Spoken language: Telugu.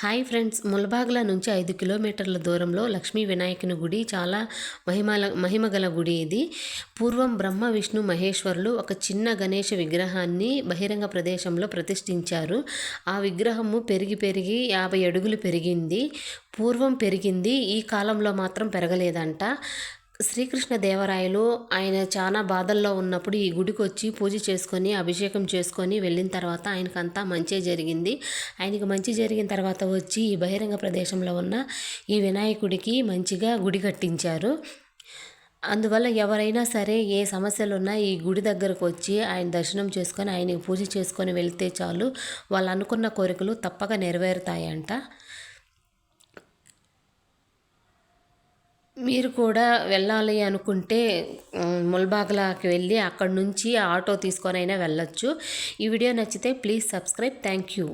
హాయ్ ఫ్రెండ్స్, ముల్బాగ్ల నుంచి 5 కిలోమీటర్ల దూరంలో లక్ష్మీ వినాయకుని గుడి చాలా మహిమగల గుడి. ఇది పూర్వం బ్రహ్మ విష్ణు మహేశ్వరులు ఒక చిన్న గణేష విగ్రహాన్ని బహిరంగ ప్రదేశంలో ప్రతిష్ఠించారు. ఆ విగ్రహము పెరిగి 50 అడుగులు పెరిగింది. పూర్వం పెరిగింది, ఈ కాలంలో మాత్రం పెరగలేదంట. శ్రీకృష్ణదేవరాయలు ఆయన చాలా బాధల్లో ఉన్నప్పుడు ఈ గుడికి వచ్చి పూజ చేసుకొని అభిషేకం చేసుకొని వెళ్ళిన తర్వాత ఆయనకంతా మంచి జరిగింది. ఆయనకి మంచి జరిగిన తర్వాత వచ్చి ఈ బహిరంగ ప్రదేశంలో ఉన్న ఈ వినాయకుడికి మంచిగా గుడి కట్టించారు. అందువల్ల ఎవరైనా సరే ఏ సమస్యలున్నా ఈ గుడి దగ్గరకు వచ్చి ఆయన దర్శనం చేసుకొని ఆయనకి పూజ చేసుకొని వెళ్తే చాలు, వాళ్ళు అనుకున్న కోరికలు తప్పక నెరవేరుతాయంట. మీరు కూడా వెళ్ళాలి అనుకుంటే ముల్బాగ్లాకి వెళ్ళి అక్కడి నుంచి ఆటో తీసుకొనైనా వెళ్ళొచ్చు. ఈ వీడియో నచ్చితే ప్లీజ్ సబ్స్క్రైబ్. Thank you.